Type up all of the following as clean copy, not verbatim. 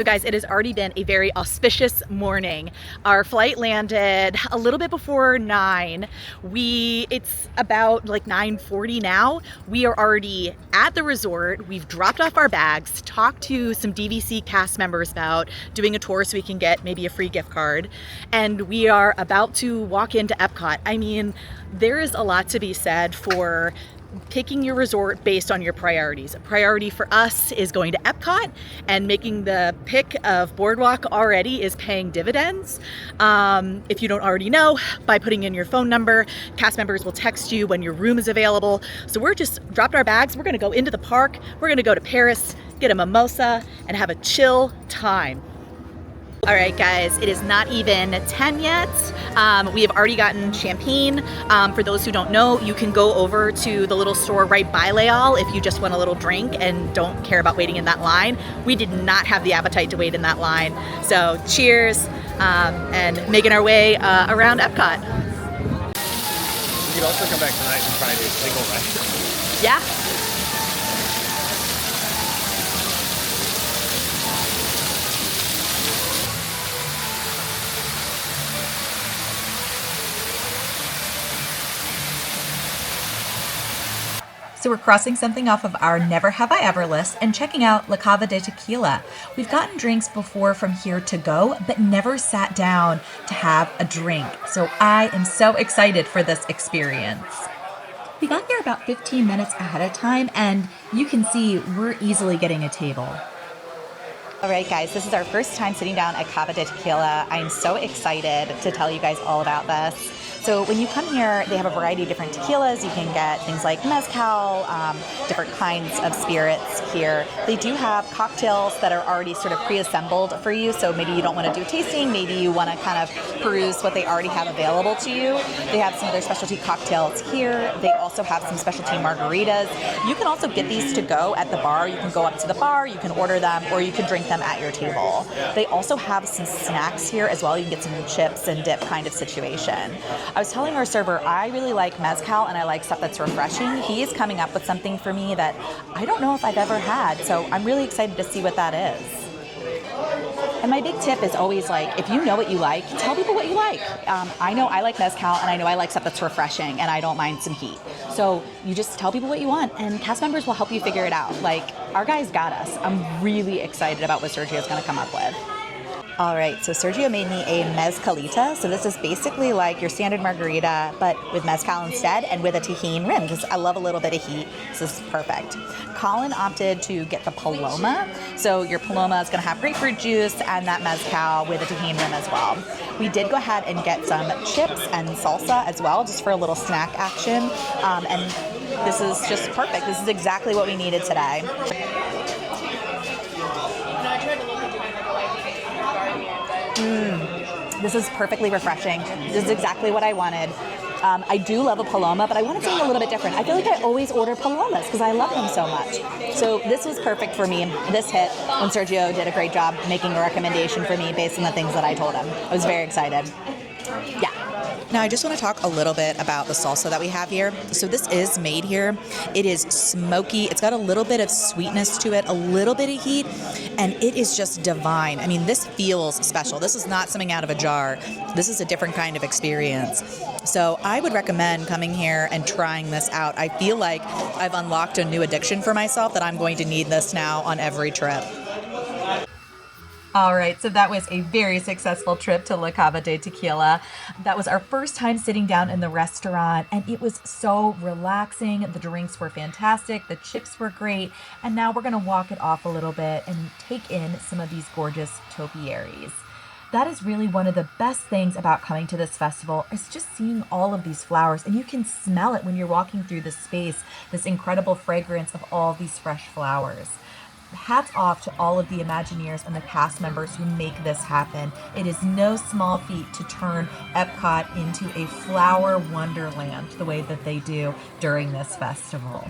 guys, it has already been a very auspicious morning. Our flight landed a little bit before 9. It's about like 9:40 now. We are already at the resort. We've dropped off our bags, talked to some DVC cast members about doing a tour so we can get maybe a free gift card, and we are about to walk into Epcot. I mean, there is a lot to be said for picking your resort based on your priorities. A priority for us is going to Epcot, and making the pick of Boardwalk already is paying dividends. If you don't already know, by putting in your phone number, cast members will text you when your room is available. So we're just dropped our bags. We're going to go into the park. We're going to go to Paris, get a mimosa, and have a chill time. All right, guys, it is not even 10 yet. We have already gotten champagne. For those who don't know, you can go over to the little store right by Leal if you just want a little drink and don't care about waiting in that line. We did not have the appetite to wait in that line. So cheers, and making our way around Epcot. We could also come back tonight and try to do single, right? Yeah. So we're crossing something off of our Never Have I Ever list and checking out Cava Del Tequila. We've gotten drinks before from here to go, but never sat down to have a drink. So I am so excited for this experience. We got here about 15 minutes ahead of time, and you can see we're easily getting a table. All right, guys, this is our first time sitting down at Cava Del Tequila. I'm so excited to tell you guys all about this. So when you come here, they have a variety of different tequilas. You can get things like mezcal, different kinds of spirits here. They do have cocktails that are already sort of pre-assembled for you. So maybe you don't want to do a tasting. Maybe you want to kind of peruse what they already have available to you. They have some of their specialty cocktails here. They also have some specialty margaritas. You can also get these to go at the bar. You can go up to the bar, you can order them, or you can drink them at your table. They also have some snacks here as well. You can get some chips and dip kind of situation. I was telling our server, I really like mezcal and I like stuff that's refreshing. He is coming up with something for me that I don't know if I've ever had, so I'm really excited to see what that is. And my big tip is always like, if you know what you like, tell people what you like. I know I like mezcal and I know I like stuff that's refreshing and I don't mind some heat. So you just tell people what you want and cast members will help you figure it out. Like, our guys got us. I'm really excited about what Sergio's gonna come up with. All right, so Sergio made me a mezcalita. So this is basically like your standard margarita, but with mezcal instead and with a tajin rim, because I love a little bit of heat, so this is perfect. Colin opted to get the Paloma. So your Paloma is gonna have grapefruit juice and that mezcal with a tajin rim as well. We did go ahead and get some chips and salsa as well, just for a little snack action. And this is just perfect. This is exactly what we needed today. This is perfectly refreshing. This is exactly what I wanted. I do love a Paloma, but I wanted something a little bit different. I feel like I always order Palomas because I love them so much. So this was perfect for me. This hit when Sergio did a great job making a recommendation for me based on the things that I told him. I was very excited. Yeah. Now, I just want to talk a little bit about the salsa that we have here. So this is made here. It is smoky. It's got a little bit of sweetness to it, a little bit of heat, and it is just divine. I mean, this feels special. This is not something out of a jar. This is a different kind of experience. So I would recommend coming here and trying this out. I feel like I've unlocked a new addiction for myself that I'm going to need this now on every trip. All right, so that was a very successful trip to Cava Del Tequila. That was our first time sitting down in the restaurant, and it was so relaxing. The drinks were fantastic, the chips were great, and now we're gonna walk it off a little bit and take in some of these gorgeous topiaries. That is really one of the best things about coming to this festival, is just seeing all of these flowers, and you can smell it when you're walking through this space, this incredible fragrance of all these fresh flowers. Hats off to all of the Imagineers and the cast members who make this happen. It is no small feat to turn Epcot into a flower wonderland the way that they do during this festival.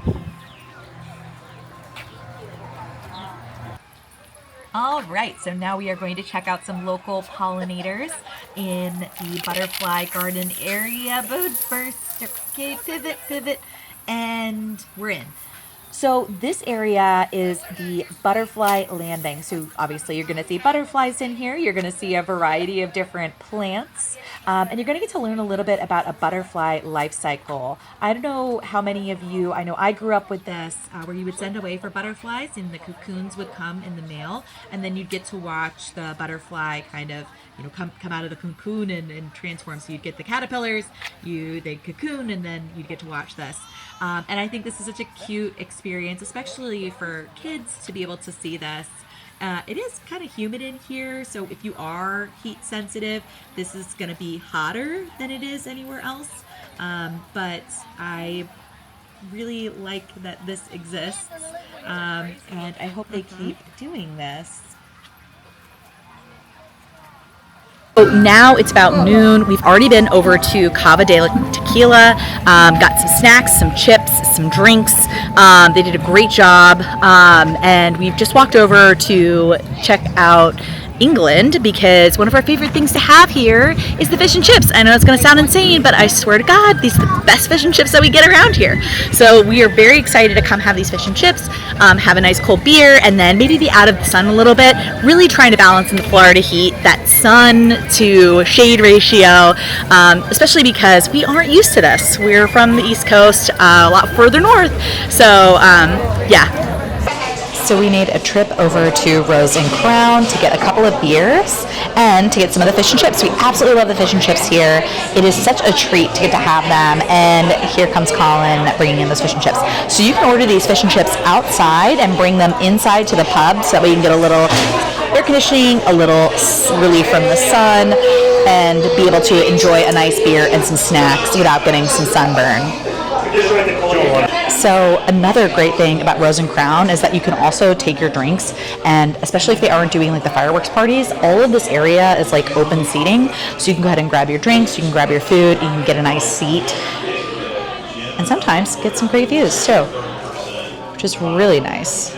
All right, so now we are going to check out some local pollinators in the butterfly garden area. But first, okay, pivot, and we're in. So this area is the butterfly landing. So obviously you're going to see butterflies in here. You're going to see a variety of different plants. And you're going to get to learn a little bit about a butterfly life cycle. I don't know how many of you, I know I grew up with this, where you would send away for butterflies and the cocoons would come in the mail. And then you'd get to watch the butterfly kind of, come out of the cocoon and transform. So you'd get the caterpillars, they'd cocoon, and then you'd get to watch this. And I think this is such a cute experience, especially for kids to be able to see this. It is kind of humid in here, so if you are heat sensitive, this is going to be hotter than it is anywhere else. But I really like that this exists, and I hope they keep doing this. So now it's about noon. We've already been over to Cava Del Tequila, got some snacks, some chips, some drinks. They did a great job, and we've just walked over to check out England because one of our favorite things to have here is the fish and chips. I know it's going to sound insane, but I swear to God, these are the best fish and chips that we get around here. So we are very excited to come have these fish and chips, have a nice cold beer, and then maybe be out of the sun a little bit, really trying to balance in the Florida heat, that sun to shade ratio, especially because we aren't used to this. We're from the East Coast, a lot further north. So yeah. So we made a trip over to Rose and Crown to get a couple of beers and to get some of the fish and chips. We absolutely love the fish and chips here. It is such a treat to get to have them. And here comes Colin bringing in those fish and chips. So you can order these fish and chips outside and bring them inside to the pub so that way you can get a little air conditioning, a little relief from the sun, and be able to enjoy a nice beer and some snacks without getting some sunburn. So another great thing about Rose and Crown is that you can also take your drinks, and especially if they aren't doing like the fireworks parties, all of this area is like open seating. So you can go ahead and grab your drinks, you can grab your food, you can get a nice seat, and sometimes get some great views too, which is really nice.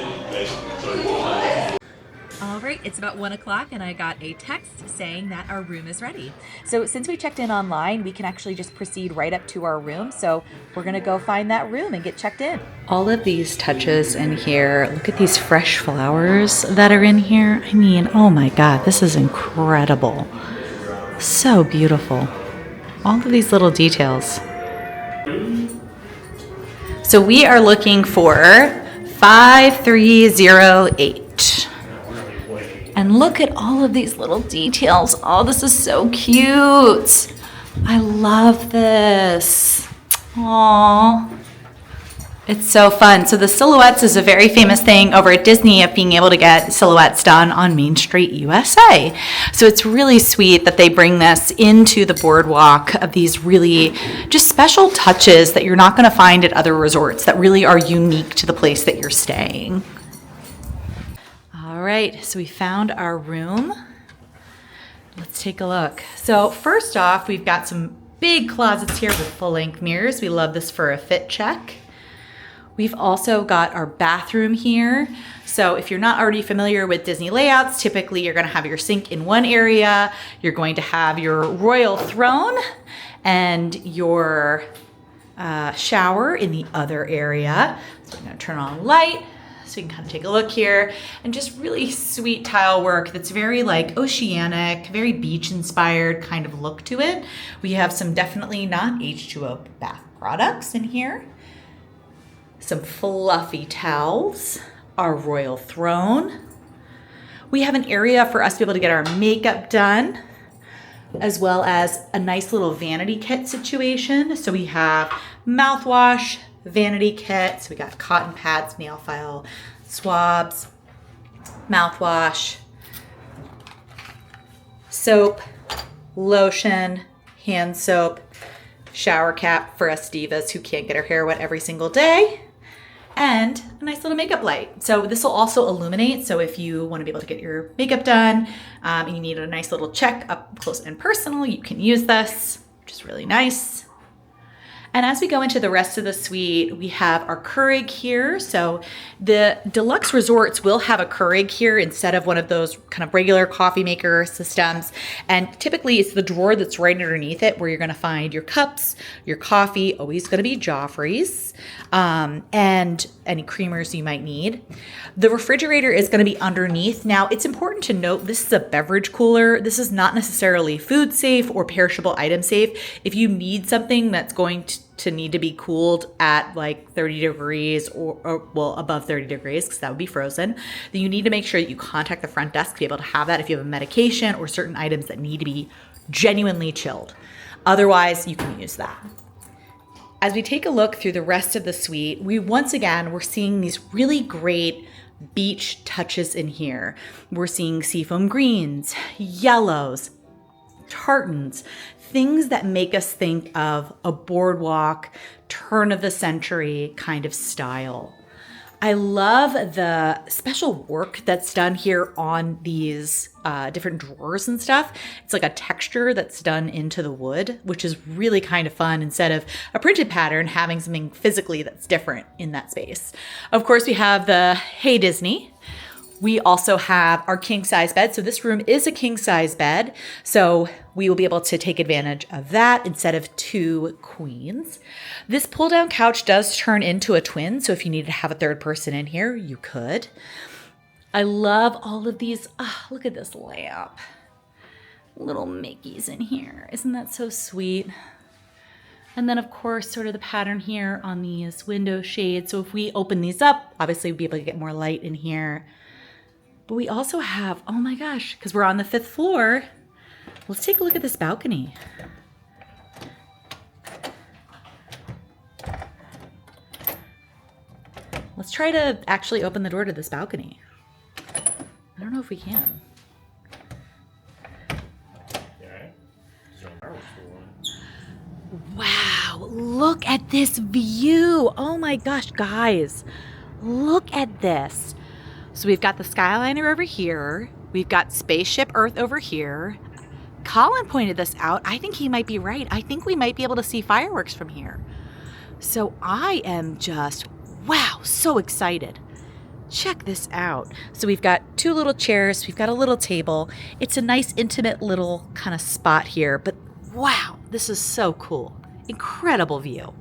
It's about 1 o'clock and I got a text saying that our room is ready. So since we checked in online, we can actually just proceed right up to our room. So we're going to go find that room and get checked in. All of these touches in here, look at these fresh flowers that are in here. I mean, oh my God, this is incredible. So beautiful. All of these little details. So we are looking for 5308. And look at all of these little details. Oh, this is so cute. I love this. Aww. It's so fun. So the silhouettes is a very famous thing over at Disney of being able to get silhouettes done on Main Street, USA. So it's really sweet that they bring this into the boardwalk of these really just special touches that you're not going to find at other resorts that really are unique to the place that you're staying. All right, so we found our room. Let's take a look. So first off, we've got some big closets here with full-length mirrors. We love this for a fit check. We've also got our bathroom here. So if you're not already familiar with Disney layouts, typically you're going to have your sink in one area. You're going to have your royal throne and your shower in the other area. So I'm going to turn on light. So you can kind of take a look here, and just really sweet tile work that's very like oceanic, very beach inspired kind of look to it. We have some definitely not H2O bath products in here. Some fluffy towels, our royal throne. We have an area for us to be able to get our makeup done, as well as a nice little vanity kit situation. So we have mouthwash, vanity kit. So we got cotton pads, nail file, swabs, mouthwash, soap, lotion, hand soap, shower cap for us divas who can't get our hair wet every single day, and a nice little makeup light. So this will also illuminate. So if you want to be able to get your makeup done and you need a nice little check up close and personal, you can use this, which is really nice. And as we go into the rest of the suite, we have our Keurig here. So the deluxe resorts will have a Keurig here instead of one of those kind of regular coffee maker systems. And typically it's the drawer that's right underneath it where you're going to find your cups, your coffee, always going to be Joffrey's, and any creamers you might need. The refrigerator is going to be underneath. Now, it's important to note this is a beverage cooler. This is not necessarily food safe or perishable item safe. If you need something that's going to need to be cooled at like 30 degrees or well, above 30 degrees, because that would be frozen, then you need to make sure that you contact the front desk to be able to have that if you have a medication or certain items that need to be genuinely chilled. Otherwise, you can use that. As we take a look through the rest of the suite, we're seeing these really great beach touches in here. We're seeing seafoam greens, yellows, tartans, things that make us think of a boardwalk, turn of the century kind of style. I love the special work that's done here on these different drawers and stuff. It's like a texture that's done into the wood, which is really kind of fun instead of a printed pattern, having something physically that's different in that space. Of course, we have the Hey Disney. We also have our king size bed. So this room is a king size bed. So we will be able to take advantage of that instead of 2 queens. This pull down couch does turn into a twin. So if you needed to have a third person in here, you could. I love all of these. Look at this lamp. Little Mickeys in here. Isn't that so sweet? And then of course, sort of the pattern here on these window shades. So if we open these up, obviously we'll be able to get more light in here. But we also have, oh my gosh, because we're on the 5th floor, let's take a look at this balcony. Let's try to actually open the door to this balcony. I don't know if we can. Wow, look at this view. Oh my gosh, guys, look at this. So we've got the Skyliner over here. We've got Spaceship Earth over here. Colin pointed this out. I think he might be right. I think we might be able to see fireworks from here. So I am just, wow, so excited. Check this out. So we've got 2 little chairs. We've got a little table. It's a nice, intimate little kind of spot here. But wow, this is so cool. Incredible view.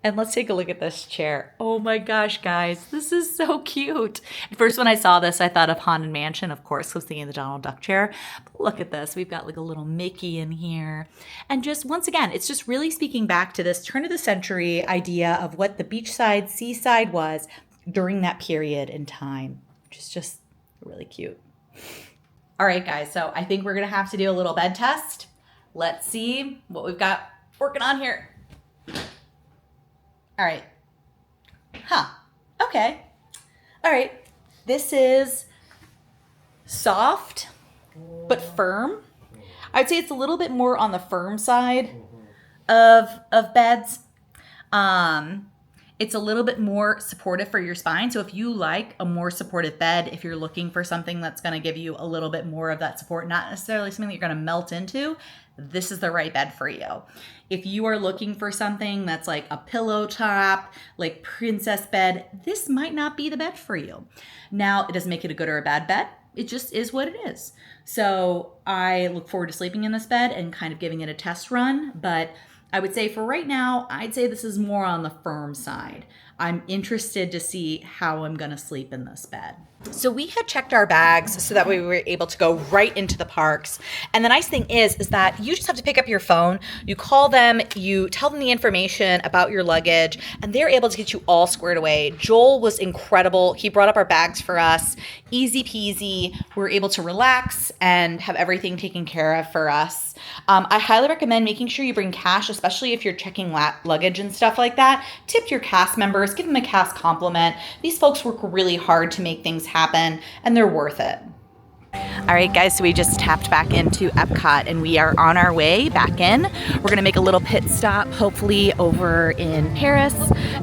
And let's take a look at this chair. Oh my gosh, guys, this is so cute. At first, when I saw this, I thought of Haunted Mansion, of course, I was thinking of the Donald Duck chair. But look at this. We've got like a little Mickey in here. And just once again, it's just really speaking back to this turn of the century idea of what the beachside, seaside was during that period in time, which is just really cute. All right, guys, so I think we're going to have to do a little bed test. Let's see what we've got working on here. All right. Okay. All right. This is soft, but firm. I'd say it's a little bit more on the firm side of beds. It's a little bit more supportive for your spine. So if you like a more supportive bed, if you're looking for something that's going to give you a little bit more of that support, not necessarily something that you're going to melt into, this is the right bed for you. If you are looking for something that's like a pillow top, like princess bed, this might not be the bed for you. Now, it doesn't make it a good or a bad bed. It just is what it is. So I look forward to sleeping in this bed and kind of giving it a test run. But I would say for right now, I'd say this is more on the firm side. I'm interested to see how I'm going to sleep in this bed. So we had checked our bags so that we were able to go right into the parks. And the nice thing is that you just have to pick up your phone, you call them, you tell them the information about your luggage, and they're able to get you all squared away. Joel was incredible. He brought up our bags for us. Easy peasy. We were able to relax and have everything taken care of for us. I highly recommend making sure you bring cash, especially if you're checking luggage and stuff like that. Tip your cast members, give them a cast compliment. These folks work really hard to make things happen, and they're worth it. All right, guys, so we just tapped back into Epcot and we are on our way back in. We're gonna make a little pit stop, hopefully over in Paris,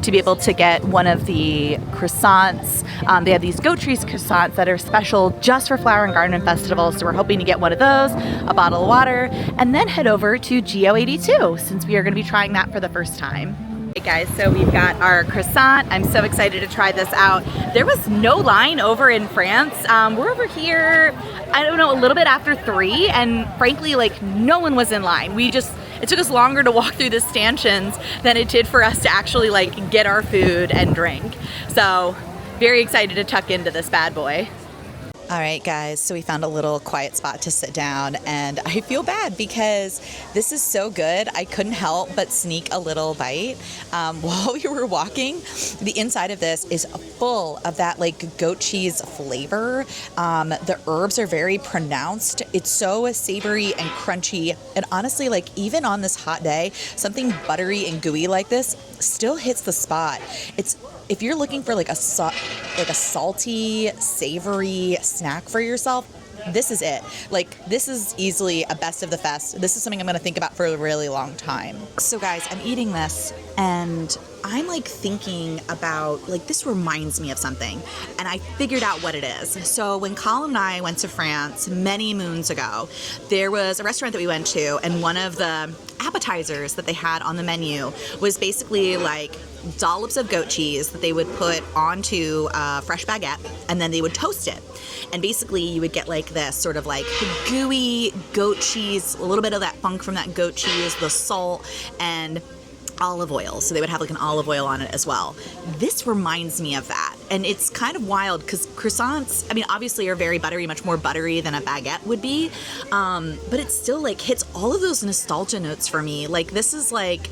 to be able to get one of the croissants. They have these goat cheese croissants that are special just for Flower and Garden Festival, so we're hoping to get one of those, a bottle of water, and then head over to GO82 since we are gonna be trying that for the first time. Hey guys, so we've got our croissant. I'm so excited to try this out. There was no line over in France. We're over here, I don't know, a little bit after 3, and frankly, like, no one was in line. It took us longer to walk through the stanchions than it did for us to actually like get our food and drink. So very excited to tuck into this bad boy. All right, guys, so we found a little quiet spot to sit down, and I feel bad because this is so good. I couldn't help but sneak a little bite while we were walking. The inside of this is full of that like goat cheese flavor. The herbs are very pronounced. It's so savory and crunchy, and honestly, like even on this hot day, something buttery and gooey like this still hits the spot. If you're looking for like a salty, savory snack for yourself, this is it. Like, this is easily a best of the fest. This is something I'm gonna think about for a really long time. So guys, I'm eating this and I'm like thinking about, like, this reminds me of something, and I figured out what it is. So when Colin and I went to France many moons ago, there was a restaurant that we went to, and one of the appetizers that they had on the menu was basically like dollops of goat cheese that they would put onto a fresh baguette, and then they would toast it. And basically you would get like this sort of like gooey goat cheese, a little bit of that funk from that goat cheese, the salt, and olive oil. So they would have like an olive oil on it as well. This reminds me of that. And it's kind of wild because croissants, I mean, obviously are very buttery, much more buttery than a baguette would be. But it still like hits all of those nostalgia notes for me. Like, this is like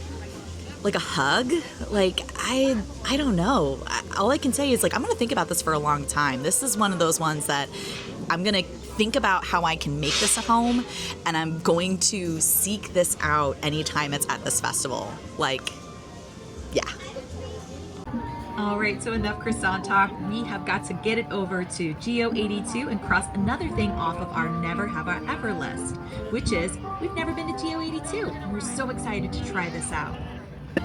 a hug. Like, I don't know. All I can say is, like, I'm gonna think about this for a long time. This is one of those ones that I'm gonna think about how I can make this at home, and I'm going to seek this out anytime it's at this festival. Like, yeah. All right, so enough croissant talk. We have got to get it over to GO82 and cross another thing off of our never have I ever list, which is we've never been to GO82, and we're so excited to try this out.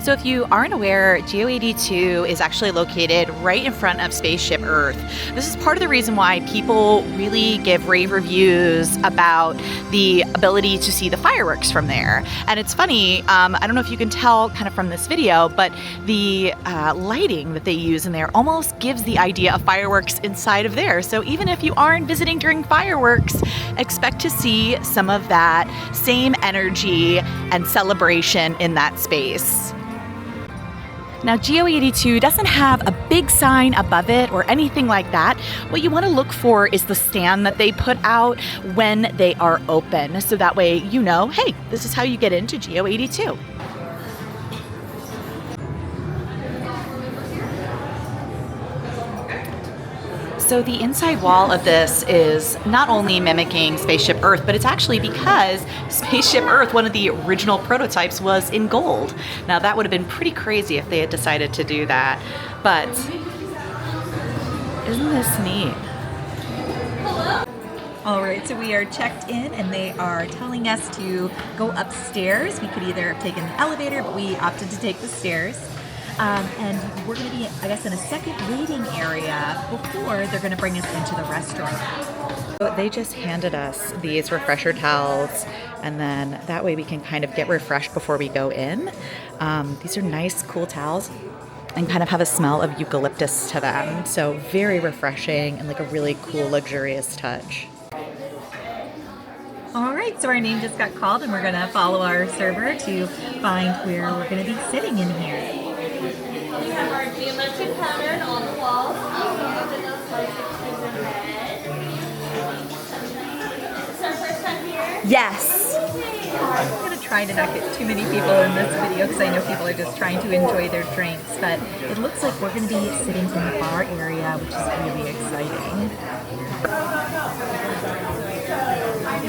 So if you aren't aware, GO82 is actually located right in front of Spaceship Earth. This is part of the reason why people really give rave reviews about the ability to see the fireworks from there. And it's funny, I don't know if you can tell kind of from this video, but the lighting that they use in there almost gives the idea of fireworks inside of there. So even if you aren't visiting during fireworks, expect to see some of that same energy and celebration in that space. Now, GO82 doesn't have a big sign above it or anything like that. What you want to look for is the stand that they put out when they are open. So that way you know, hey, this is how you get into GO82. So the inside wall of this is not only mimicking Spaceship Earth, but it's actually because Spaceship Earth, one of the original prototypes, was in gold. Now that would have been pretty crazy if they had decided to do that, but isn't this neat? All right, so we are checked in and they are telling us to go upstairs. We could either have taken the elevator, but we opted to take the stairs. And we're going to be, I guess, in a second waiting area before they're going to bring us into the restaurant. They just handed us these refresher towels, and then that way we can kind of get refreshed before we go in. These are nice, cool towels and kind of have a smell of eucalyptus to them. So very refreshing and like a really cool, luxurious touch. All right, so our name just got called and we're going to follow our server to find where we're going to be sitting in here. We have our geometric pattern on the walls. It's our first time here. Yes. I'm going to try to not get too many people in this video because I know people are just trying to enjoy their drinks, but it looks like we're going to be sitting in the bar area, which is really exciting.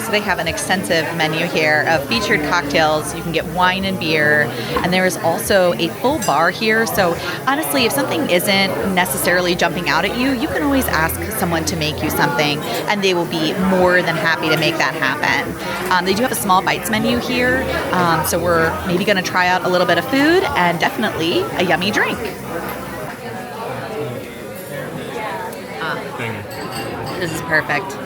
So so they have an extensive menu here of featured cocktails. You can get wine and beer, and there is also a full bar here. So honestly, if something isn't necessarily jumping out at you, you can always ask someone to make you something, and they will be more than happy to make that happen. They do have a small bites menu here, so we're maybe going to try out a little bit of food and definitely a yummy drink. This is perfect.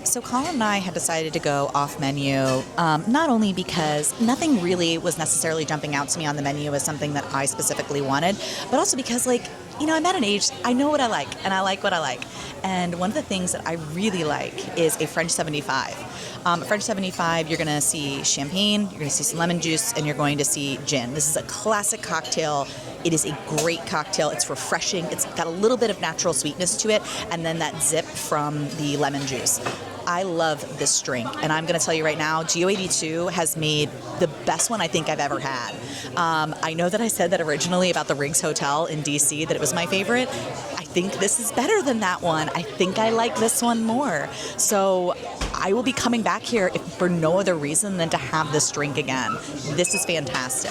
So Colin and I had decided to go off menu, not only because nothing really was necessarily jumping out to me on the menu as something that I specifically wanted, but also because, like, you know, I'm at an age, I know what I like, and I like what I like. And one of the things that I really like is a French 75. French 75, you're going to see champagne, you're going to see some lemon juice, and you're going to see gin. This is a classic cocktail. It is a great cocktail. It's refreshing. It's got a little bit of natural sweetness to it, and then that zip from the lemon juice. I love this drink, and I'm going to tell you right now, GO82 has made the best one I think I've ever had. I know that I said that originally about the Riggs Hotel in DC, that it was my favorite. I think this is better than that one. I think I like this one more. So I will be coming back here for no other reason than to have this drink again. This is fantastic.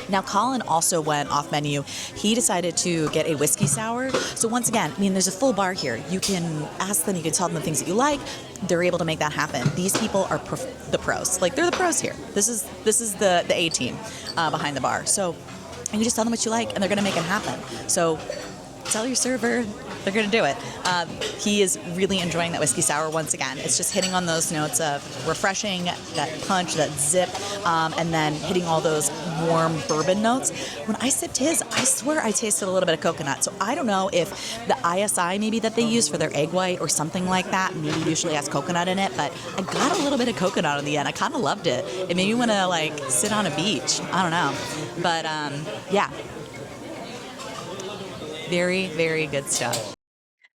Now, Colin also went off menu. He decided to get a whiskey sour. So once again, I mean, there's a full bar here. You can ask them, you can tell them the things that you like. They're able to make that happen. These people are the pros. Like, they're the pros here. This is the A team behind the bar. So you just tell them what you like, and they're going to make it happen. So tell your server, they're going to do it. He is really enjoying that whiskey sour once again. It's just hitting on those notes of refreshing, that punch, that zip, and then hitting all those warm bourbon notes. When I sipped his, I swear I tasted a little bit of coconut. So I don't know if the ISI maybe that they use for their egg white or something like that maybe usually has coconut in it, but I got a little bit of coconut in the end. I kind of loved it. It made me want to, like, sit on a beach. I don't know. But yeah. Very, very good stuff.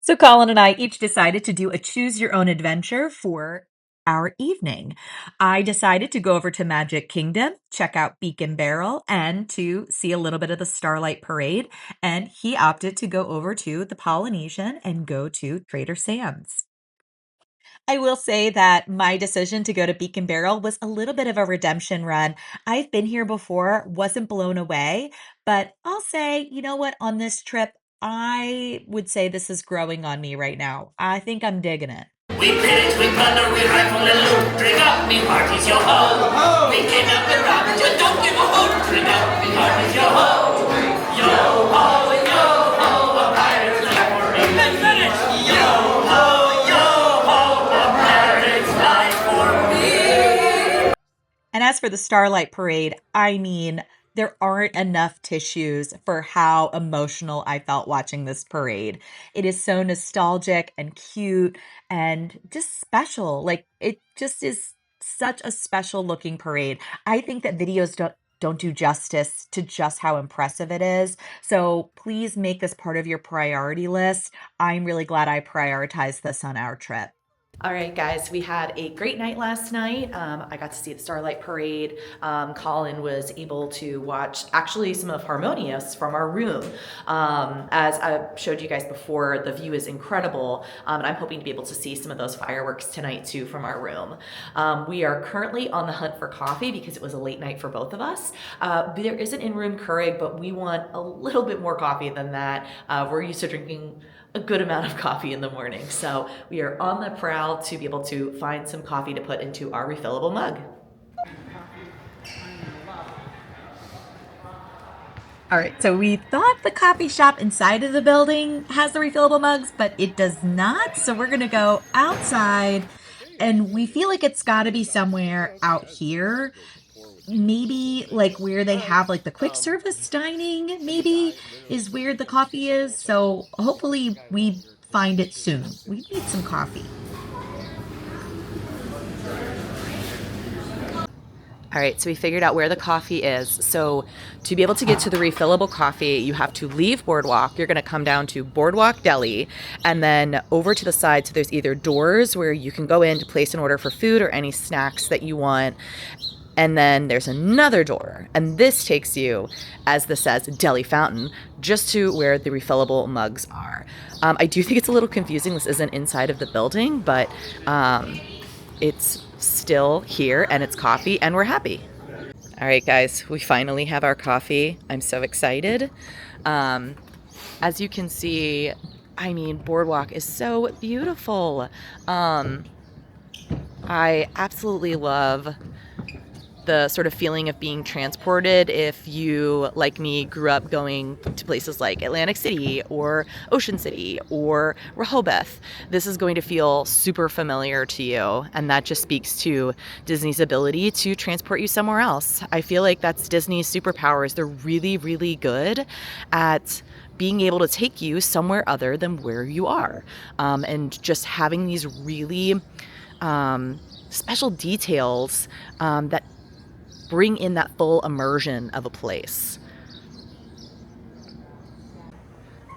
So Colin and I each decided to do a choose your own adventure for our evening. I decided to go over to Magic Kingdom, check out Beacon Barrel, and to see a little bit of the Starlight Parade. And he opted to go over to the Polynesian and go to Trader Sam's. I will say that my decision to go to Beacon Barrel was a little bit of a redemption run. I've been here before, wasn't blown away, but I'll say, you know what, on this trip, I would say this is growing on me right now. I think I'm digging it. We pillage, we plunder, we rifle and loot. Drink up, me hearties, yo ho. We kidnap and rob, and you don't give a hoot. Drink up, me hearties, yo ho. Yo ho, a pirate's life for me. Then finish. Yo ho, a pirate's life for me. And as for the Starlight Parade, I mean, there aren't enough tissues for how emotional I felt watching this parade. It is so nostalgic and cute and just special. Like, it just is such a special looking parade. I think that videos don't do justice to just how impressive it is. So please make this part of your priority list. I'm really glad I prioritized this on our trip. All right, guys, we had a great night last night. I got to see the Starlight Parade. Colin was able to watch actually some of Harmonious from our room. As I showed you guys before, the view is incredible, and I'm hoping to be able to see some of those fireworks tonight too from our room. We are currently on the hunt for coffee because it was a late night for both of us. There is an in-room Keurig, but we want a little bit more coffee than that. We're used to drinking a good amount of coffee in the morning. So we are on the prowl to be able to find some coffee to put into our refillable mug. All right, so we thought the coffee shop inside of the building has the refillable mugs, but it does not. So we're going to go outside, and we feel like it's got to be somewhere out here. Maybe like where they have like the quick service dining, maybe is where the coffee is. So hopefully we find it soon. We need some coffee. All right, so we figured out where the coffee is. So to be able to get to the refillable coffee, you have to leave Boardwalk. You're going to come down to Boardwalk Deli and then over to the side. So there's either doors where you can go in to place an order for food or any snacks that you want. And then there's another door, and this takes you, as this says, deli fountain, just to where the refillable mugs are. I do think it's a little confusing. This isn't inside of the building, but it's still here, and it's coffee, and we're happy. All right, guys, we finally have our coffee. I'm so excited. As you can see, I mean, Boardwalk is so beautiful. I absolutely love the sort of feeling of being transported if you, like me, grew up going to places like Atlantic City or Ocean City or Rehoboth. This is going to feel super familiar to you, and that just speaks to Disney's ability to transport you somewhere else. I feel like that's Disney's superpowers. They're really, really good at being able to take you somewhere other than where you are, and just having these really special details that bring in that full immersion of a place.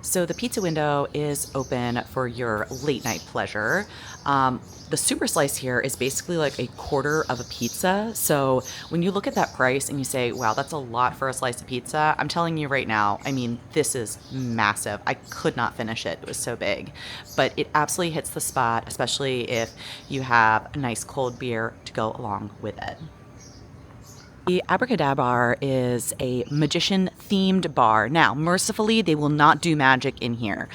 So the pizza window is open for your late night pleasure. The super slice here is basically like a quarter of a pizza. So when you look at that price and you say, wow, that's a lot for a slice of pizza, I'm telling you right now, I mean, this is massive. I could not finish it. It was so big. But it absolutely hits the spot, especially if you have a nice cold beer to go along with it. The Abracadabar is a magician-themed bar. Now, mercifully, they will not do magic in here.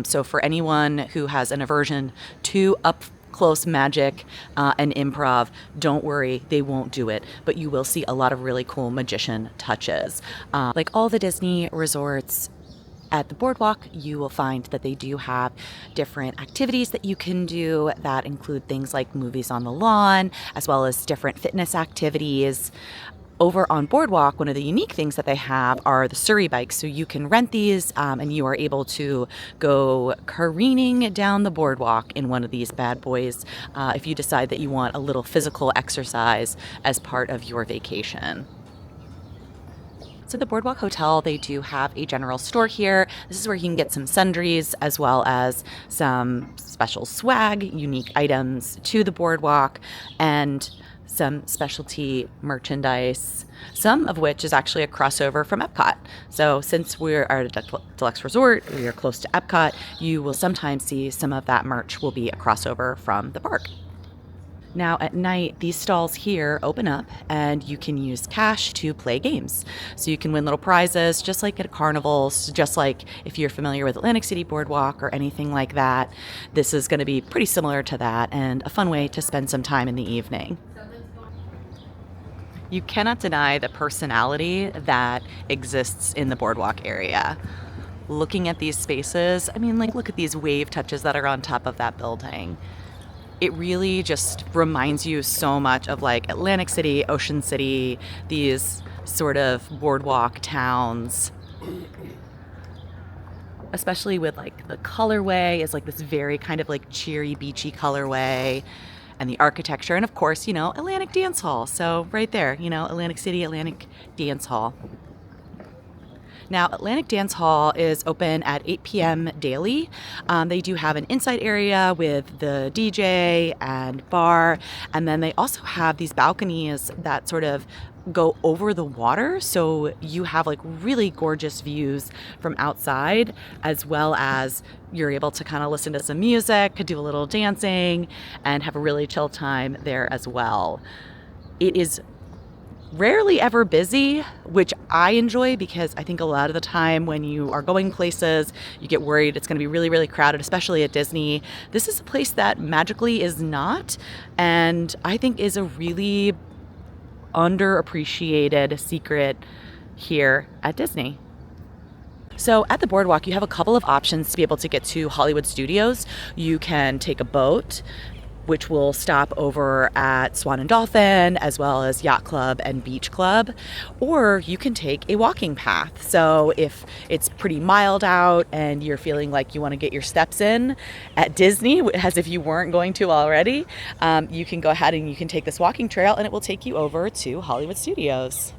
So for anyone who has an aversion to up-close magic and improv, don't worry, they won't do it. But you will see a lot of really cool magician touches. Like all the Disney resorts, at the Boardwalk, you will find that they do have different activities that you can do that include things like movies on the lawn, as well as different fitness activities. Over on Boardwalk, one of the unique things that they have are the Surrey bikes. So you can rent these and you are able to go careening down the boardwalk in one of these bad boys if you decide that you want a little physical exercise as part of your vacation. So the Boardwalk Hotel, they do have a general store here. This is where you can get some sundries as well as some special swag, unique items to the Boardwalk, and some specialty merchandise, some of which is actually a crossover from Epcot. So since we're at a deluxe resort, we are close to Epcot, you will sometimes see some of that merch will be a crossover from the park. Now at night, these stalls here open up and you can use cash to play games. So you can win little prizes, just like at carnivals, just like if you're familiar with Atlantic City Boardwalk or anything like that. This is going to be pretty similar to that and a fun way to spend some time in the evening. You cannot deny the personality that exists in the Boardwalk area. Looking at these spaces, I mean, like, look at these wave touches that are on top of that building. It really just reminds you so much of like Atlantic City, Ocean City, these sort of boardwalk towns. Especially with like the colorway is like this very kind of like cheery, beachy colorway, and the architecture, and of course, you know, Atlantic Dance Hall. So right there, you know, Atlantic City, Atlantic Dance Hall. Now, Atlantic Dance Hall is open at 8 p.m. daily. They do have an inside area with the DJ and bar, and then they also have these balconies that sort of go over the water, so you have like really gorgeous views from outside, as well as you're able to kind of listen to some music, do a little dancing, and have a really chill time there as well. It is rarely ever busy, which I enjoy because I think a lot of the time when you are going places, you get worried it's going to be really, really crowded, especially at Disney. This is a place that magically is not, and I think is a really underappreciated secret here at Disney. So at the Boardwalk, you have a couple of options to be able to get to Hollywood Studios. You can take a boat, which will stop over at Swan and Dolphin, as well as Yacht Club and Beach Club, or you can take a walking path. So if it's pretty mild out and you're feeling like you want to get your steps in at Disney, as if you weren't going to already, you can go ahead and you can take this walking trail and it will take you over to Hollywood Studios.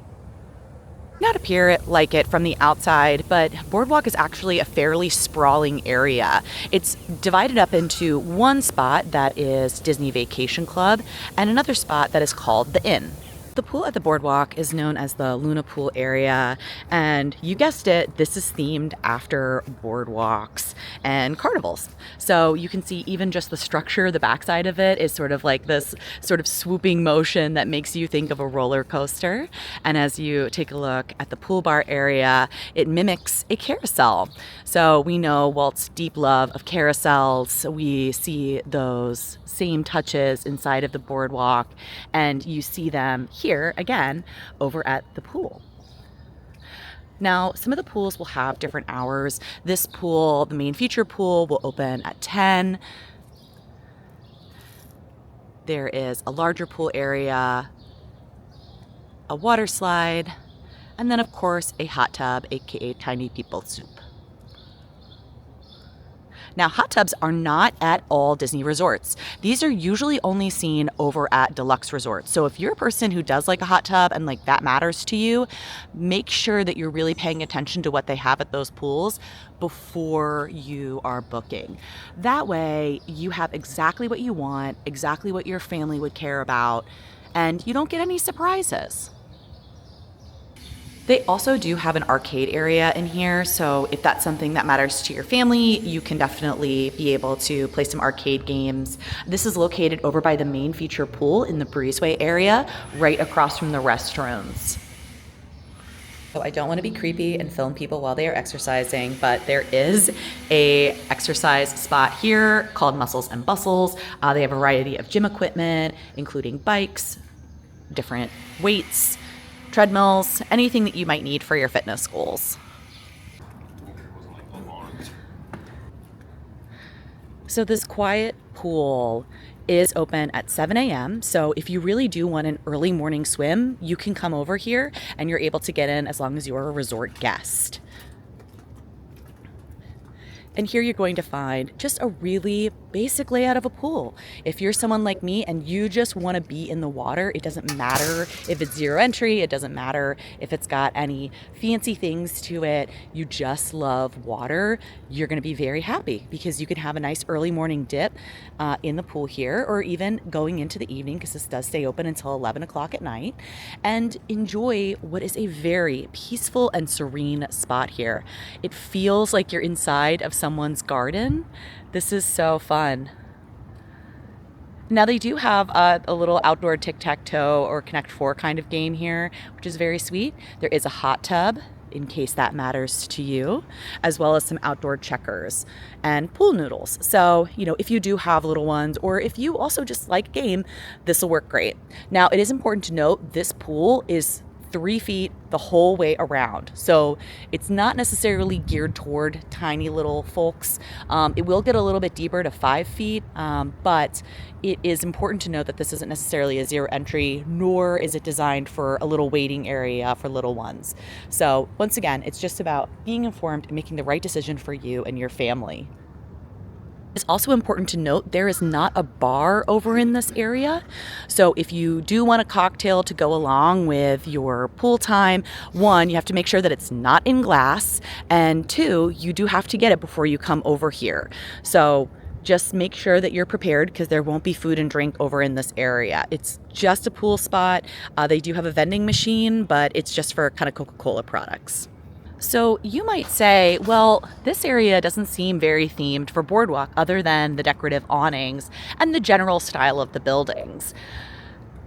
Not appear like it from the outside, but Boardwalk is actually a fairly sprawling area. It's divided up into one spot that is Disney Vacation Club and another spot that is called the Inn. The pool at the Boardwalk is known as the Luna Pool area, and you guessed it, this is themed after boardwalks and carnivals. So you can see even just the structure, the backside of it is sort of like this sort of swooping motion that makes you think of a roller coaster. And as you take a look at the pool bar area, it mimics a carousel. So we know Walt's deep love of carousels. We see those same touches inside of the boardwalk, and you see them here again over at the pool. Now, some of the pools will have different hours. This pool, the main feature pool, will open at 10. There is a larger pool area, a water slide, and then of course a hot tub, aka tiny people soup. Now, hot tubs are not at all Disney resorts. These are usually only seen over at deluxe resorts. So if you're a person who does like a hot tub and like that matters to you, make sure that you're really paying attention to what they have at those pools before you are booking. That way you have exactly what you want, exactly what your family would care about, and you don't get any surprises. They also do have an arcade area in here, so if that's something that matters to your family, you can definitely be able to play some arcade games. This is located over by the main feature pool in the breezeway area, right across from the restrooms. So I don't want to be creepy and film people while they are exercising, but there is a exercise spot here called Muscles and Bustles. They have a variety of gym equipment, including bikes, different weights, treadmills, anything that you might need for your fitness goals. So this quiet pool is open at 7 a.m. So if you really do want an early morning swim, you can come over here and you're able to get in as long as you're a resort guest. And here you're going to find just a really basic layout of a pool. If you're someone like me and you just want to be in the water, it doesn't matter if it's zero entry, it doesn't matter if it's got any fancy things to it, you just love water, you're going to be very happy because you can have a nice early morning dip in the pool here, or even going into the evening, because this does stay open until 11 o'clock at night, and enjoy what is a very peaceful and serene spot here. It feels like you're inside of someone's garden. This is so fun. Now they do have a little outdoor tic-tac-toe or Connect 4 kind of game here, which is very sweet. There is a hot tub, in case that matters to you, as well as some outdoor checkers and pool noodles. So, if you do have little ones, or if you also just like game, this will work great. Now, it is important to note this pool is 3 feet the whole way around. So it's not necessarily geared toward tiny little folks. It will get a little bit deeper to 5 feet, but it is important to note that this isn't necessarily a zero entry, nor is it designed for a little waiting area for little ones. So once again, it's just about being informed and making the right decision for you and your family. It's also important to note there is not a bar over in this area. So if you do want a cocktail to go along with your pool time, 1, you have to make sure that it's not in glass, and 2, you do have to get it before you come over here. So just make sure that you're prepared, because there won't be food and drink over in this area. It's just a pool spot. They do have a vending machine, but it's just for kind of Coca-Cola products. So you might say, well, this area doesn't seem very themed for Boardwalk other than the decorative awnings and the general style of the buildings.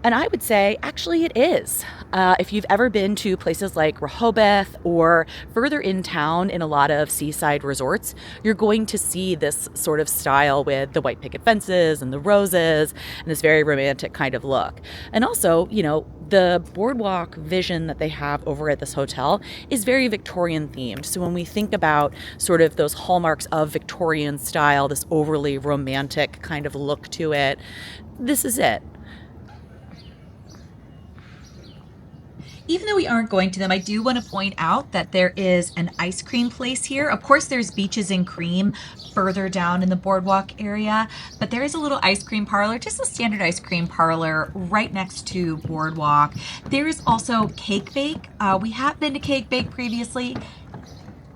And I would say, actually, it is. If you've ever been to places like Rehoboth or further in town in a lot of seaside resorts, you're going to see this sort of style with the white picket fences and the roses and this very romantic kind of look. And also, the boardwalk vision that they have over at this hotel is very Victorian themed. So when we think about sort of those hallmarks of Victorian style, this overly romantic kind of look to it, this is it. Even though we aren't going to them, I do want to point out that there is an ice cream place here. Of course, there's Beaches and Cream further down in the boardwalk area, but there is a little ice cream parlor, just a standard ice cream parlor right next to Boardwalk. There is also Cake Bake. We have been to Cake Bake previously.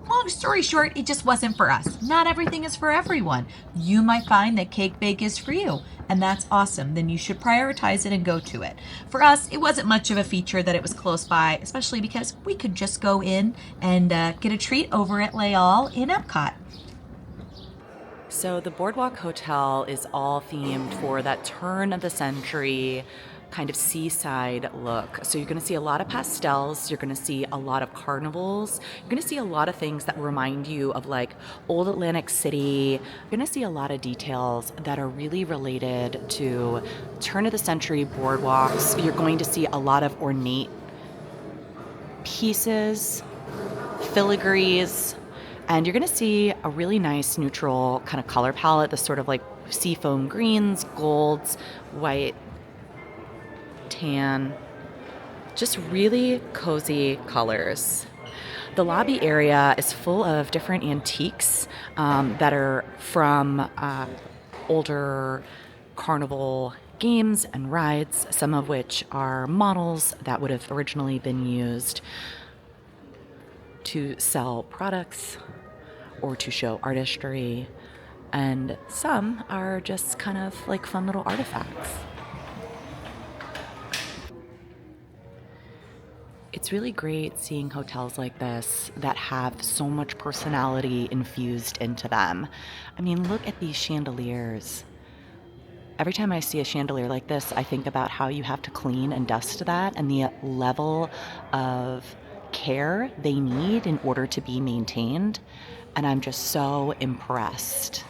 Well, long story short, it just wasn't for us. Not everything is for everyone. You might find that cake bake is for you, and that's awesome. Then you should prioritize it and go to it. For us, it wasn't much of a feature that it was close by, especially because we could just go in and get a treat over at Leal in Epcot. So the Boardwalk Hotel is all themed for that turn of the century kind of seaside look. So you're going to see a lot of pastels, you're going to see a lot of carnivals, you're going to see a lot of things that remind you of like old Atlantic City. You're going to see a lot of details that are really related to turn of the century boardwalks. You're going to see a lot of ornate pieces, filigrees, and you're going to see a really nice neutral kind of color palette, this sort of like seafoam greens, golds, white, tan, just really cozy colors. The lobby area is full of different antiques that are from older carnival games and rides, some of which are models that would have originally been used to sell products or to show artistry, and some are just kind of like fun little artifacts. It's really great seeing hotels like this that have so much personality infused into them. I mean, look at these chandeliers. Every time I see a chandelier like this, I think about how you have to clean and dust that and the level of care they need in order to be maintained. And I'm just so impressed.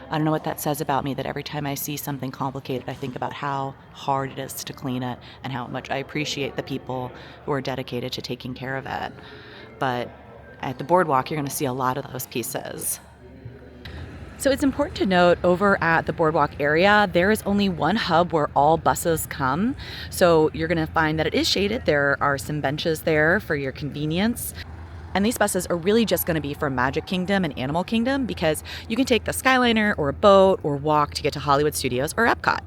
I don't know what that says about me, that every time I see something complicated, I think about how hard it is to clean it and how much I appreciate the people who are dedicated to taking care of it. But at the boardwalk, you're going to see a lot of those pieces. So it's important to note, over at the boardwalk area, there is only one hub where all buses come. So you're going to find that it is shaded. There are some benches there for your convenience. And these buses are really just going to be for Magic Kingdom and Animal Kingdom, because you can take the Skyliner or a boat or walk to get to Hollywood Studios or Epcot.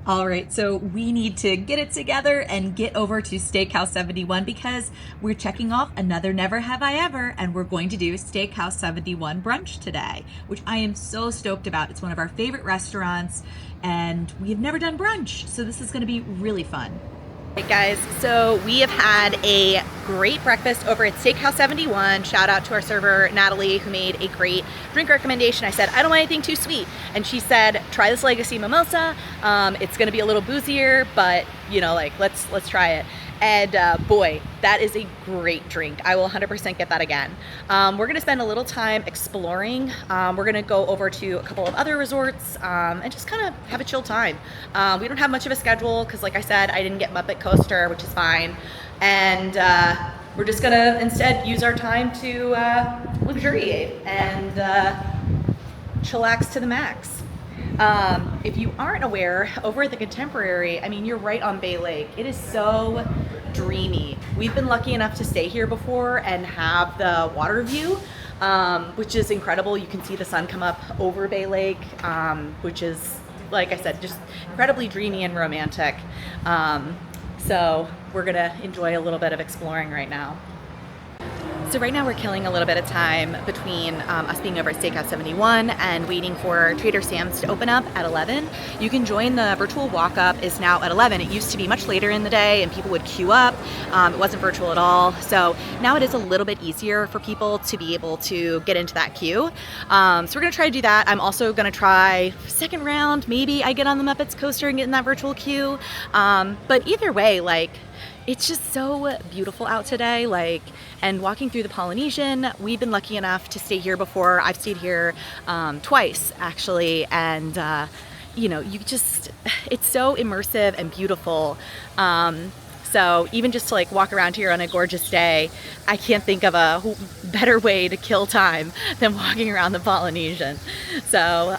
All right, so we need to get it together and get over to Steakhouse 71 because we're checking off another Never Have I Ever, and we're going to do Steakhouse 71 brunch today, which I am so stoked about. It's one of our favorite restaurants, and we have never done brunch, so this is going to be really fun. Hey guys, so we have had a great breakfast over at Steakhouse 71. Shout out to our server, Natalie, who made a great drink recommendation. I said, I don't want anything too sweet. And she said, try this Legacy Mimosa. It's gonna be a little boozier, but you know, like let's try it. And boy, that is a great drink. I will 100% get that again. We're gonna spend a little time exploring. We're gonna go over to a couple of other resorts and just kind of have a chill time. We don't have much of a schedule because, like I said, I didn't get Muppet Coaster, which is fine. And we're just gonna instead use our time to luxuriate and chillax to the max. If you aren't aware, over at the Contemporary, I mean, you're right on Bay Lake. It is so dreamy. We've been lucky enough to stay here before and have the water view, which is incredible. You can see the sun come up over Bay Lake, which is, like I said, just incredibly dreamy and romantic. So we're gonna enjoy a little bit of exploring right now. So right now we're killing a little bit of time between us being over at Steakhouse 71 and waiting for Trader Sam's to open up at 11. You can join the virtual walk-up is now at 11. It used to be much later in the day and people would queue up. It wasn't virtual at all. So now it is a little bit easier for people to be able to get into that queue. So we're gonna try to do that. I'm also gonna try second round. Maybe I get on the Muppets coaster and get in that virtual queue. But either way, like, it's just so beautiful out today, like, and walking through the Polynesian, we've been lucky enough to stay here before. I've stayed here twice, actually, and you know, you just, it's so immersive and beautiful. So even just to like walk around here on a gorgeous day, I can't think of a better way to kill time than walking around the Polynesian. So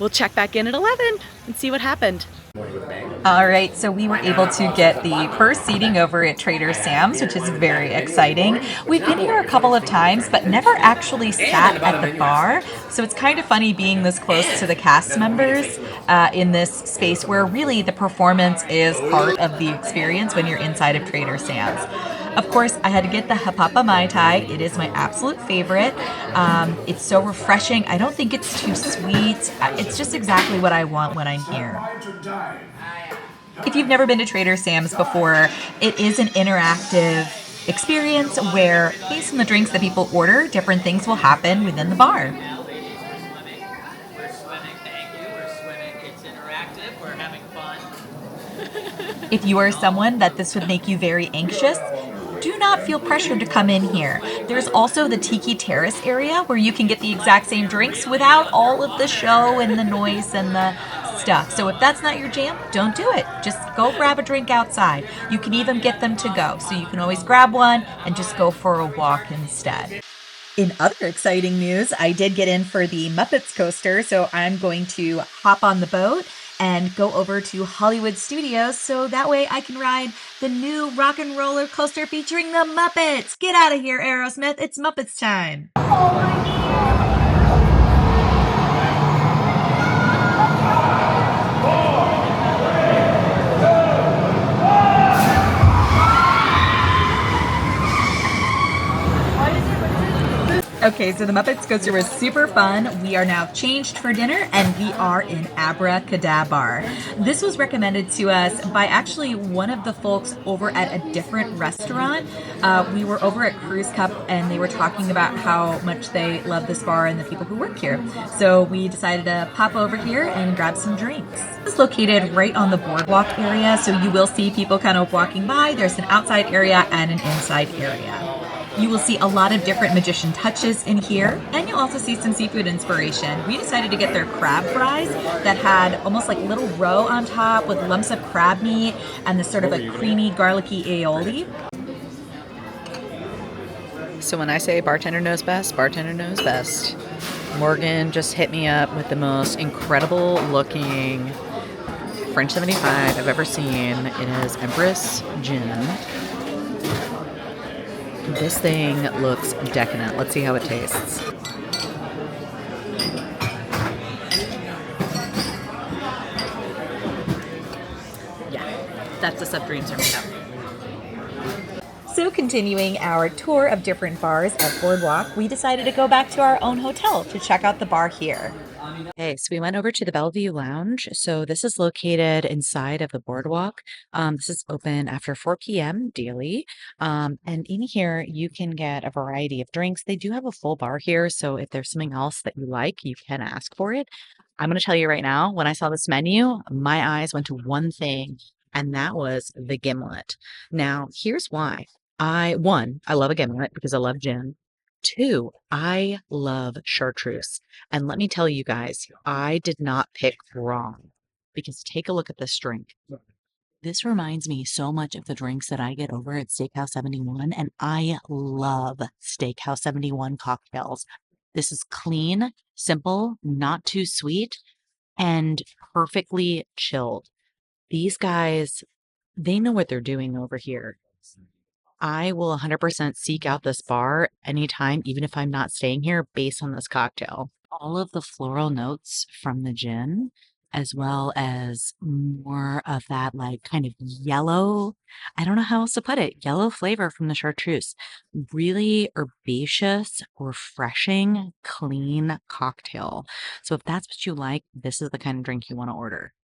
we'll check back in at 11 and see what happened. All right, so we were able to get the first seating over at Trader Sam's, which is very exciting. We've been here a couple of times, but never actually sat at the bar. So it's kind of funny being this close to the cast members in this space where really the performance is part of the experience when you're inside of Trader Sam's. Of course, I had to get the Hapapa Mai Tai. It is my absolute favorite. It's so refreshing. I don't think it's too sweet. It's just exactly what I want when I'm here. If you've never been to Trader Sam's before, it is an interactive experience where, based on the drinks that people order, different things will happen within the bar. We're swimming. Thank you. We're swimming. It's interactive. We're having fun. If you are someone that this would make you very anxious, do not feel pressured to come in here. There's also the Tiki Terrace area where you can get the exact same drinks without all of the show and the noise and the stuff. So if that's not your jam, don't do it. Just go grab a drink outside. You can even get them to go. So you can always grab one and just go for a walk instead. In other exciting news, I did get in for the Muppets coaster, so I'm going to hop on the boat and go over to Hollywood Studios so that way I can ride the new rock and roller coaster featuring the Muppets. Get out of here, Aerosmith. It's Muppets time. Okay, so the Muppets coaster was super fun. We are now changed for dinner and we are in Abracadabar. This was recommended to us by actually one of the folks over at a different restaurant. We were over at Cruise Cup and they were talking about how much they love this bar and the people who work here. So we decided to pop over here and grab some drinks. It's located right on the boardwalk area, so you will see people kind of walking by. There's an outside area and an inside area. You will see a lot of different magician touches in here, and you'll also see some seafood inspiration. We decided to get their crab fries that had almost like little roe on top with lumps of crab meat and this sort of a creamy, garlicky aioli. So when I say bartender knows best, bartender knows best. Morgan just hit me up with the most incredible looking French 75 I've ever seen. It is Empress Gin. This thing looks decadent. Let's see how it tastes. Yeah, that's the stuff dreams are made of. So continuing our tour of different bars at Boardwalk, we decided to go back to our own hotel to check out the bar here. Okay, so we went over to the Bellevue Lounge. So this is located inside of the Boardwalk. This is open after 4 p.m. daily. And in here, you can get a variety of drinks. They do have a full bar here. So if there's something else that you like, you can ask for it. I'm going to tell you right now, when I saw this menu, my eyes went to one thing, and that was the gimlet. Now, here's why. I love a gimlet because I love gin. 2, I love chartreuse. And let me tell you guys, I did not pick wrong because take a look at this drink. This reminds me so much of the drinks that I get over at Steakhouse 71, and I love Steakhouse 71 cocktails. This is clean, simple, not too sweet, and perfectly chilled. These guys, they know what they're doing over here. I will 100% seek out this bar anytime, even if I'm not staying here, based on this cocktail. All of the floral notes from the gin, as well as more of that like kind of yellow, I don't know how else to put it, yellow flavor from the chartreuse. Really herbaceous, refreshing, clean cocktail. So if that's what you like, this is the kind of drink you want to order.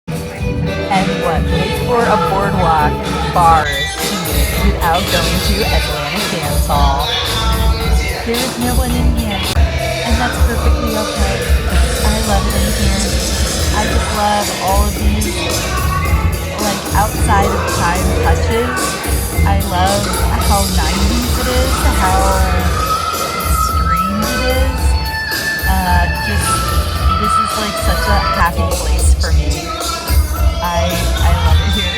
And what makes for a Boardwalk bars without going to Atlanta Dance Hall? There is no one in here, and that's perfectly okay. I love it in here. I just love all of these, like, outside of time touches. I love how 90s it is, how strange it is. This is like such a happy place for me. I love it here.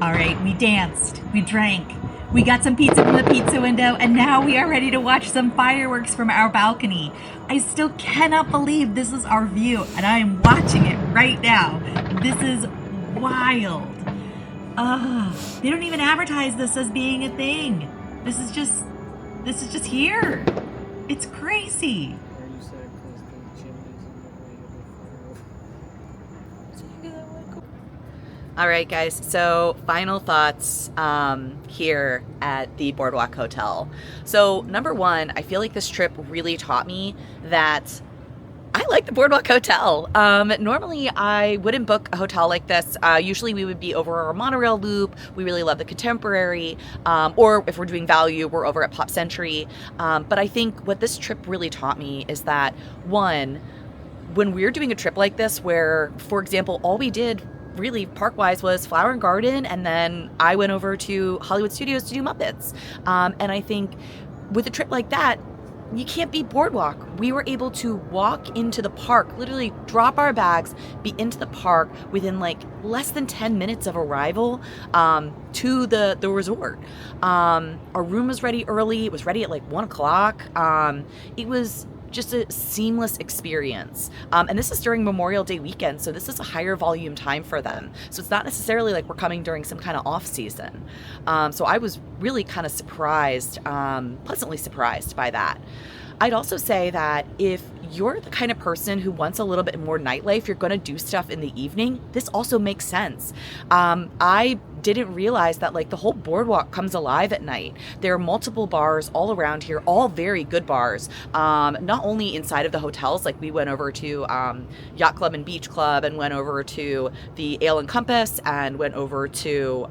All right, we danced, we drank, we got some pizza from the pizza window, and now we are ready to watch some fireworks from our balcony. I still cannot believe this is our view, and I am watching it right now. This is wild. They don't even advertise this as being a thing. This is just here. It's crazy. All right, guys. So final thoughts here at the Boardwalk Hotel. So number one, I feel like this trip really taught me that I like the Boardwalk Hotel. Normally, I wouldn't book a hotel like this. Usually, we would be over our monorail loop. We really love the Contemporary. Or if we're doing value, we're over at Pop Century. But I think what this trip really taught me is that, one, when we're doing a trip like this where, for example, all we did really park-wise was Flower and Garden, and then I went over to Hollywood Studios to do Muppets. And I think with a trip like that, you can't beat Boardwalk. We were able to walk into the park, literally drop our bags, be into the park within like less than 10 minutes of arrival to the resort. Our room was ready early. It was ready at like 1 o'clock. It was just a seamless experience. And this is during Memorial Day weekend, so this is a higher volume time for them. So it's not necessarily like we're coming during some kind of off season. So I was really kind of surprised, pleasantly surprised by that. I'd also say that if you're the kind of person who wants a little bit more nightlife, you're going to do stuff in the evening, this also makes sense. I didn't realize that like the whole boardwalk comes alive at night. There are multiple bars all around here, all very good bars. Not only inside of the hotels, like we went over to Yacht Club and Beach Club and went over to the Ale and Compass and went over to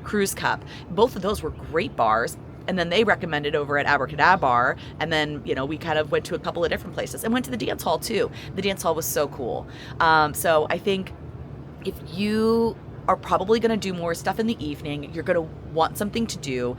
Cruise Cup. Both of those were great bars. And then they recommended over at Abracadabar. And then, you know, we kind of went to a couple of different places and went to the dance hall too. The dance hall was so cool. So I think if you are probably going to do more stuff in the evening, you're going to want something to do,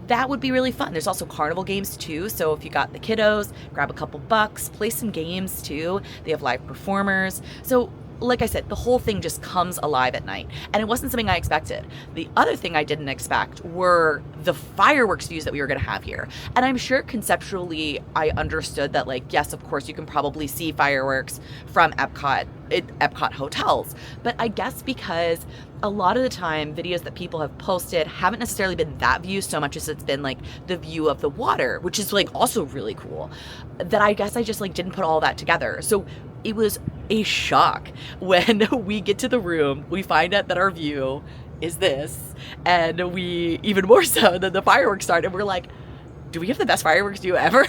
that would be really fun. There's also carnival games too. So if you got the kiddos, grab a couple bucks, play some games too. They have live performers. So like I said, the whole thing just comes alive at night. And it wasn't something I expected. The other thing I didn't expect were the fireworks views that we were going to have here. And I'm sure conceptually I understood that, like, yes, of course, you can probably see fireworks from Epcot hotels. But I guess because a lot of the time videos that people have posted haven't necessarily been that view so much as it's been like the view of the water, which is like also really cool, that I guess I just like didn't put all that together. So it was a shock when we get to the room, we find out that our view is this, and we even more so than the fireworks started, and we're like, do we have the best fireworks view ever?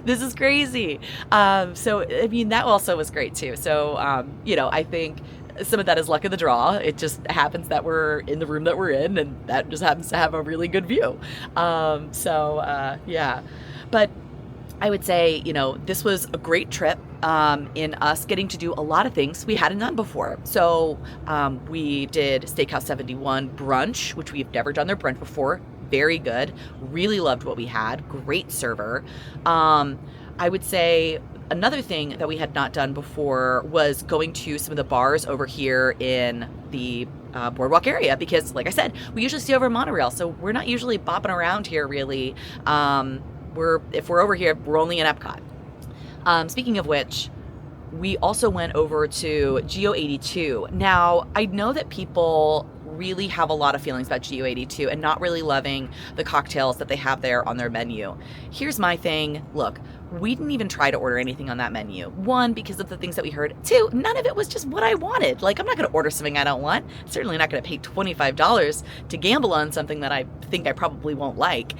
This is crazy. So I mean, that also was great too. So you know, I think some of that is luck of the draw. It just happens that we're in the room that we're in, and that just happens to have a really good view. Yeah, but I would say, you know, this was a great trip in us getting to do a lot of things we hadn't done before. So we did Steakhouse 71 brunch, which we've never done their brunch before. Very good. Really loved what we had. Great server. I would say another thing that we had not done before was going to some of the bars over here in the Boardwalk area, because like I said, we usually stay over monorail, so we're not usually bopping around here really. If we're over here, we're only in Epcot. Speaking of which, we also went over to Geo 82. Now, I know that people really have a lot of feelings about Geo 82 and not really loving the cocktails that they have there on their menu. Here's my thing. Look, we didn't even try to order anything on that menu. One, because of the things that we heard. Two, none of it was just what I wanted. Like, I'm not going to order something I don't want. Certainly not going to pay $25 to gamble on something that I think I probably won't like.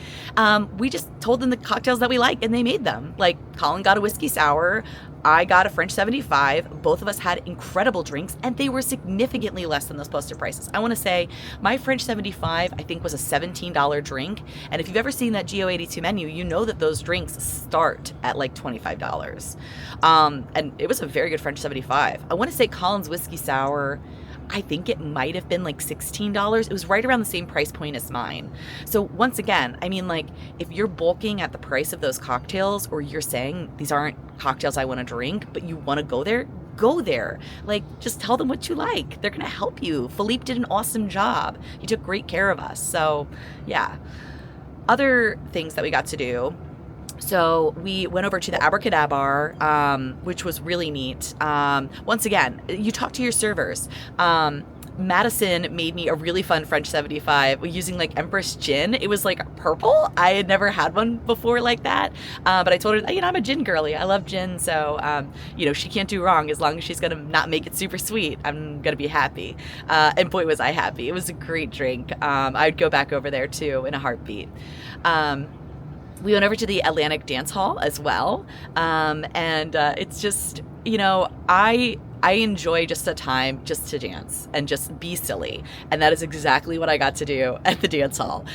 We just told them the cocktails that we like, and they made them. Like, Colin got a whiskey sour. I got a French 75. Both of us had incredible drinks, and they were significantly less than those posted prices. I want to say my French 75, I think, was a $17 drink. And if you've ever seen that Geo 82 menu, you know that those drinks start at like $25. And it was a very good French 75. I want to say Colin's whiskey sour, I think it might have been like $16. It was right around the same price point as mine. So once again, I mean, like, if you're bulking at the price of those cocktails, or you're saying these aren't cocktails I want to drink, but you want to go there, go there. Like, just tell them what you like. They're going to help you. Philippe did an awesome job. He took great care of us. So yeah. Other things that we got to do. So we went over to the Abracadabar, which was really neat. Once again, you talk to your servers. Madison made me a really fun French 75 using like Empress gin. It was like purple. I had never had one before like that. But I told her, I'm a gin girly. I love gin. So, she can't do wrong as long as she's going to not make it super sweet. I'm going to be happy. And boy, was I happy. It was a great drink. I'd go back over there too in a heartbeat. We went over to the Atlantic Dance Hall as well. And it's just, I enjoy just a time just to dance and just be silly. And that is exactly what I got to do at the dance hall.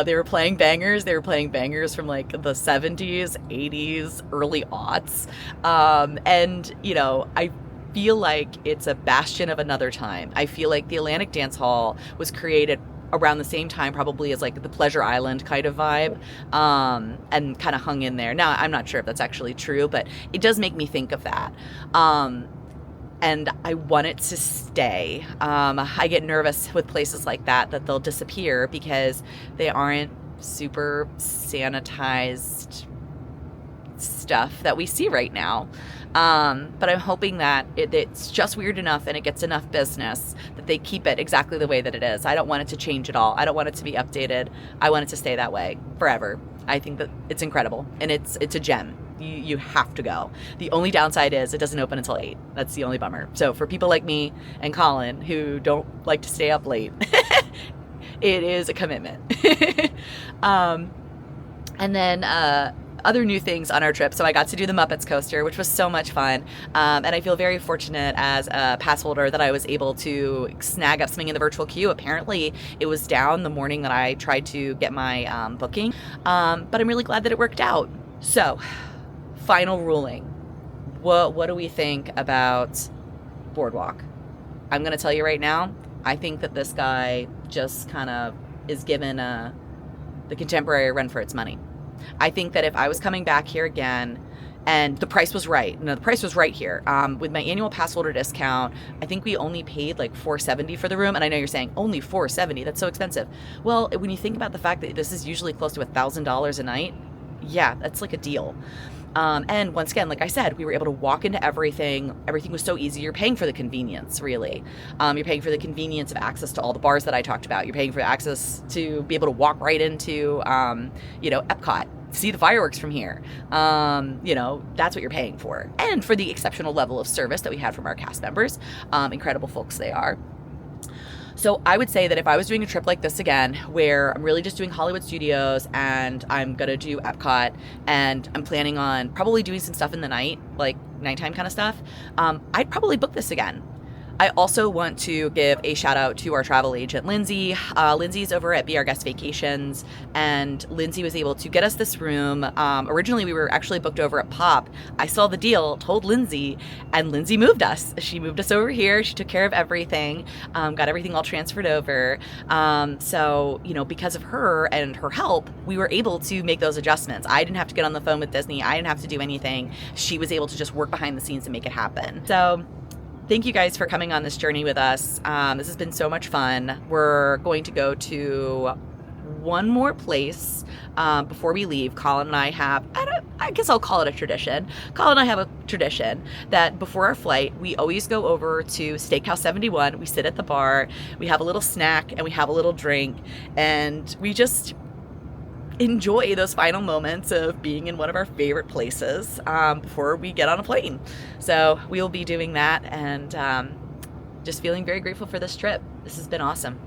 They were playing bangers. They were playing bangers from like the 70s, 80s, early aughts. I feel like it's a bastion of another time. I feel like the Atlantic Dance Hall was created around the same time probably as like the Pleasure Island kind of vibe, and kind of hung in there. Now, I'm not sure if that's actually true, but it does make me think of that. And I want it to stay. I get nervous with places like that they'll disappear because they aren't super sanitized stuff that we see right now. But I'm hoping that it's just weird enough and it gets enough business that they keep it exactly the way that it is. I don't want it to change at all. I don't want it to be updated. I want it to stay that way forever. I think that it's incredible and it's a gem. You have to go. The only downside is it doesn't open until 8. That's the only bummer. So for people like me and Colin who don't like to stay up late, it is a commitment. And then other new things on our trip. So I got to do the Muppets coaster, which was so much fun. And I feel very fortunate as a pass holder that I was able to snag up something in the virtual queue. Apparently it was down the morning that I tried to get my booking. But I'm really glad that it worked out. So final ruling. What do we think about Boardwalk? I'm going to tell you right now, I think that this guy just kind of is given the Contemporary run for its money. I think that if I was coming back here again and the price was right, the price was right here. With my annual pass holder discount, I think we only paid like $470 for the room. And I know you're saying only $470, that's so expensive. Well, when you think about the fact that this is usually close to $1,000 a night, yeah, that's like a deal. And once again, like I said, we were able to walk into everything. Everything was so easy. You're paying for the convenience, really. You're paying for the convenience of access to all the bars that I talked about. You're paying for access to be able to walk right into, Epcot, see the fireworks from here. That's what you're paying for. And for the exceptional level of service that we had from our cast members. Incredible folks they are. So I would say that if I was doing a trip like this again, where I'm really just doing Hollywood Studios and I'm going to do Epcot and I'm planning on probably doing some stuff in the night, like nighttime kind of stuff, I'd probably book this again. I also want to give a shout out to our travel agent, Lindsay. Lindsay's over at Be Our Guest Vacations, and Lindsay was able to get us this room. Originally, we were actually booked over at Pop. I saw the deal, told Lindsay, and Lindsay moved us. She moved us over here. She took care of everything, got everything all transferred over. So, because of her and her help, we were able to make those adjustments. I didn't have to get on the phone with Disney. I didn't have to do anything. She was able to just work behind the scenes and make it happen. So thank you guys for coming on this journey with us. This has been so much fun. We're going to go to one more place before we leave. Colin and I have, I guess I'll call it a tradition. Colin and I have a tradition that before our flight, we always go over to Steakhouse 71. We sit at the bar, we have a little snack, and we have a little drink, and we just enjoy those final moments of being in one of our favorite places before we get on a plane. So we'll be doing that, and just feeling very grateful for this trip. This has been awesome.